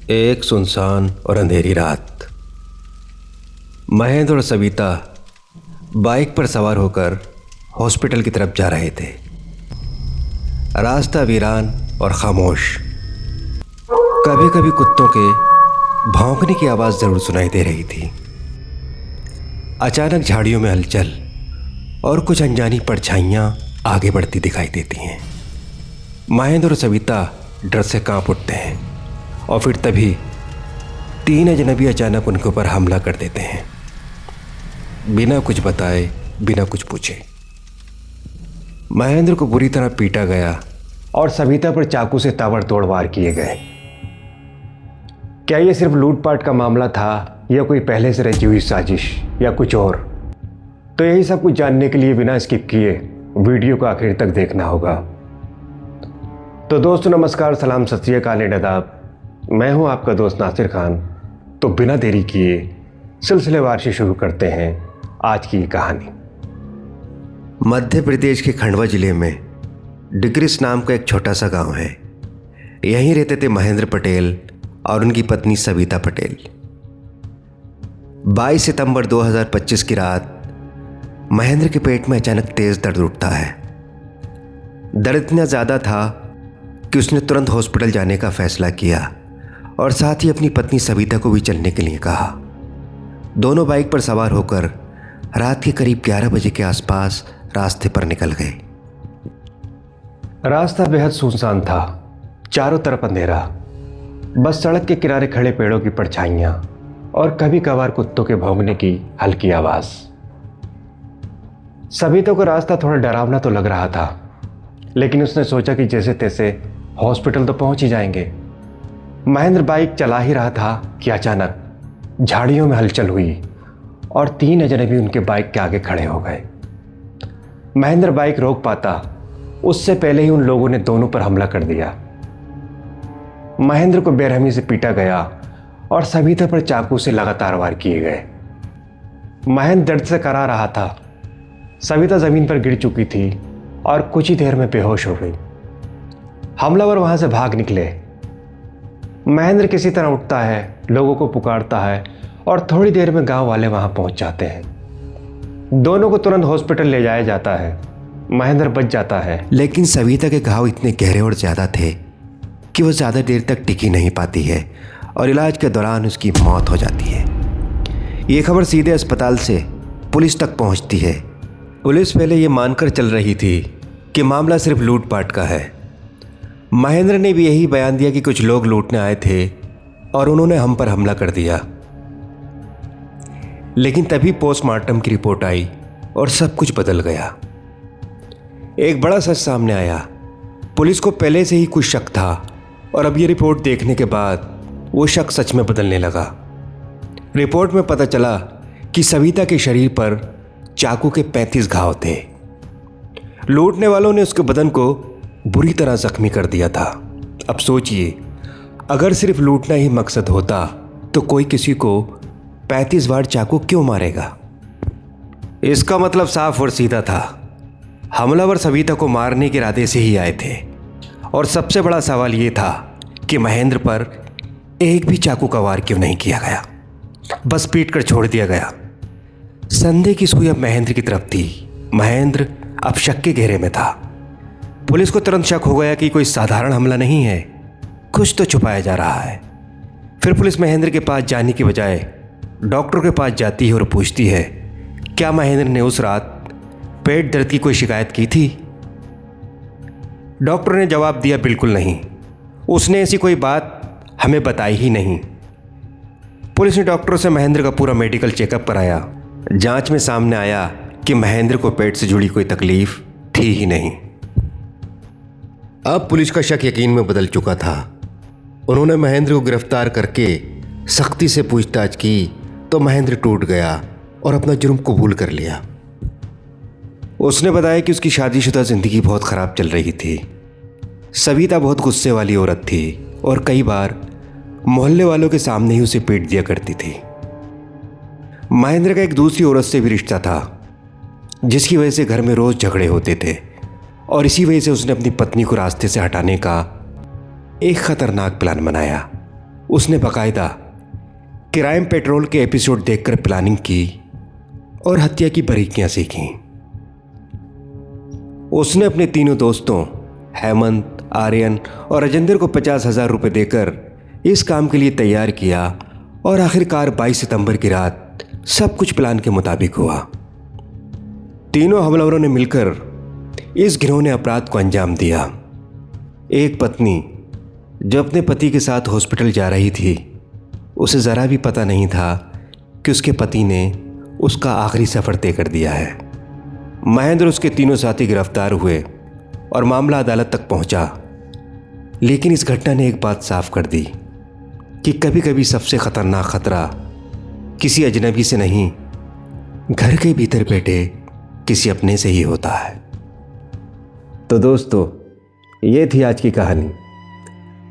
एक सुनसान और अंधेरी रात। महेंद्र और सविता बाइक पर सवार होकर हॉस्पिटल की तरफ जा रहे थे। रास्ता वीरान और खामोश। कभी कभी कुत्तों के भौंकने की आवाज़ जरूर सुनाई दे रही थी। अचानक झाड़ियों में हलचल और कुछ अनजानी परछाइयां आगे बढ़ती दिखाई देती हैं। महेंद्र और सविता डर से कांप उठते हैं और फिर तभी तीन अजनबी अचानक उनके ऊपर हमला कर देते हैं, बिना कुछ बताए, बिना कुछ पूछे। महेंद्र को बुरी तरह पीटा गया और सविता पर चाकू से ताबड़तोड़ वार किए गए। क्या यह सिर्फ लूटपाट का मामला था या कोई पहले से रची हुई साजिश या कुछ और? तो यही सब कुछ जानने के लिए बिना स्किप किए वीडियो को आखिर तक देखना होगा। तो दोस्तों नमस्कार, सलाम, सत श्री अकाल, आदाब। मैं हूं आपका दोस्त नासिर खान। तो बिना देरी किए सिलसिलेवार से शुरू करते हैं आज की ये कहानी। मध्य प्रदेश के खंडवा जिले में डिग्रिस नाम का एक छोटा सा गांव है। यहीं रहते थे महेंद्र पटेल और उनकी पत्नी सविता पटेल। 22 सितंबर 2025 की रात महेंद्र के पेट में अचानक तेज दर्द उठता है। दर्द इतना ज़्यादा था कि उसने तुरंत हॉस्पिटल जाने का फैसला किया और साथ ही अपनी पत्नी सविता को भी चलने के लिए कहा। दोनों बाइक पर सवार होकर रात के करीब 11 बजे के आसपास रास्ते पर निकल गए। रास्ता बेहद सुनसान था, चारों तरफ अंधेरा, बस सड़क के किनारे खड़े पेड़ों की परछाइयां और कभी कभार कुत्तों के भौंकने की हल्की आवाज। सविता को रास्ता थोड़ा डरावना तो लग रहा था, लेकिन उसने सोचा कि जैसे तैसे हॉस्पिटल तो पहुंच ही जाएंगे। महेंद्र बाइक चला ही रहा था कि अचानक झाड़ियों में हलचल हुई और तीन अजनबी उनके बाइक के आगे खड़े हो गए। महेंद्र बाइक रोक पाता उससे पहले ही उन लोगों ने दोनों पर हमला कर दिया। महेंद्र को बेरहमी से पीटा गया और सविता पर चाकू से लगातार वार किए गए। महेंद्र दर्द से करा रहा था। सविता जमीन पर गिर चुकी थी और कुछ ही देर में बेहोश हो गई। हमलावर वहां से भाग निकले। महेंद्र किसी तरह उठता है, लोगों को पुकारता है और थोड़ी देर में गांव वाले वहां पहुंच जाते हैं। दोनों को तुरंत हॉस्पिटल ले जाया जाता है। महेंद्र बच जाता है, लेकिन सविता के घाव इतने गहरे और ज्यादा थे कि वो ज्यादा देर तक टिकी नहीं पाती है और इलाज के दौरान उसकी मौत हो जाती है। ये खबर सीधे अस्पताल से पुलिस तक पहुंचती है। पुलिस पहले ये मानकर चल रही थी कि मामला सिर्फ लूटपाट का है। महेंद्र ने भी यही बयान दिया कि कुछ लोग लूटने आए थे और उन्होंने हम पर हमला कर दिया। लेकिन तभी पोस्टमार्टम की रिपोर्ट आई और सब कुछ बदल गया। एक बड़ा सच सामने आया। पुलिस को पहले से ही कुछ शक था और अब ये रिपोर्ट देखने के बाद वो शक सच में बदलने लगा। रिपोर्ट में पता चला कि सविता के शरीर पर चाकू के 35 घाव थे। लूटने वालों ने उसके बदन को बुरी तरह जख्मी कर दिया था। अब सोचिए, अगर सिर्फ लूटना ही मकसद होता तो कोई किसी को 35 बार चाकू क्यों मारेगा? इसका मतलब साफ और सीधा था, हमलावर सविता को मारने के इरादे से ही आए थे। और सबसे बड़ा सवाल यह था कि महेंद्र पर एक भी चाकू का वार क्यों नहीं किया गया, बस पीट कर छोड़ दिया गया। संदेह की सुई अब महेंद्र की तरफ थी। महेंद्र अब शक के घेरे में था। पुलिस को तुरंत शक हो गया कि कोई साधारण हमला नहीं है, कुछ तो छुपाया जा रहा है। फिर पुलिस महेंद्र के पास जाने की बजाय डॉक्टर के पास जाती है और पूछती है, क्या महेंद्र ने उस रात पेट दर्द की कोई शिकायत की थी? डॉक्टर ने जवाब दिया, बिल्कुल नहीं, उसने ऐसी कोई बात हमें बताई ही नहीं। पुलिस ने डॉक्टर से महेंद्र का पूरा मेडिकल चेकअप कराया। जांच में सामने आया कि महेंद्र को पेट से जुड़ी कोई तकलीफ थी ही नहीं। अब पुलिस का शक यकीन में बदल चुका था। उन्होंने महेंद्र को गिरफ्तार करके सख्ती से पूछताछ की तो महेंद्र टूट गया और अपना जुर्म कबूल कर लिया। उसने बताया कि उसकी शादीशुदा जिंदगी बहुत खराब चल रही थी। सविता बहुत गुस्से वाली औरत थी और कई बार मोहल्ले वालों के सामने ही उसे पीट दिया करती थी। महेंद्र का एक दूसरी औरत से भी रिश्ता था, जिसकी वजह से घर में रोज झगड़े होते थे और इसी वजह से उसने अपनी पत्नी को रास्ते से हटाने का एक खतरनाक प्लान बनाया। उसने बाकायदा क्राइम पेट्रोल के एपिसोड देखकर प्लानिंग की और हत्या की बारीकियां सीखी। उसने अपने तीनों दोस्तों हेमंत, आर्यन और राजेंद्र को 50,000 रुपये देकर इस काम के लिए तैयार किया और आखिरकार 22 सितंबर की रात सब कुछ प्लान के मुताबिक हुआ। तीनों हमलावरों ने मिलकर इस घिनौने अपराध को अंजाम दिया। एक पत्नी जो अपने पति के साथ हॉस्पिटल जा रही थी, उसे ज़रा भी पता नहीं था कि उसके पति ने उसका आखिरी सफ़र तय कर दिया है। महेंद्र, उसके तीनों साथी गिरफ्तार हुए और मामला अदालत तक पहुंचा। लेकिन इस घटना ने एक बात साफ कर दी कि कभी कभी सबसे खतरनाक खतरा किसी अजनबी से नहीं, घर के भीतर बैठे किसी अपने से ही होता है। तो दोस्तों, ये थी आज की कहानी।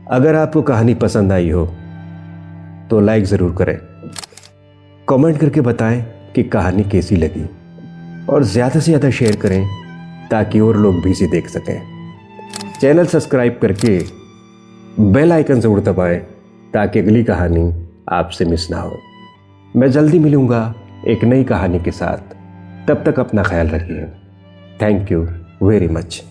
अगर आपको कहानी पसंद आई हो तो लाइक ज़रूर करें, कमेंट करके बताएं कि कहानी कैसी लगी और ज़्यादा से ज़्यादा शेयर करें ताकि और लोग भी इसे देख सकें। चैनल सब्सक्राइब करके बेल आइकन ज़रूर दबाएं ताकि अगली कहानी आपसे मिस ना हो। मैं जल्दी मिलूँगा एक नई कहानी के साथ। तब तक अपना ख्याल रखिए। Thank you very much.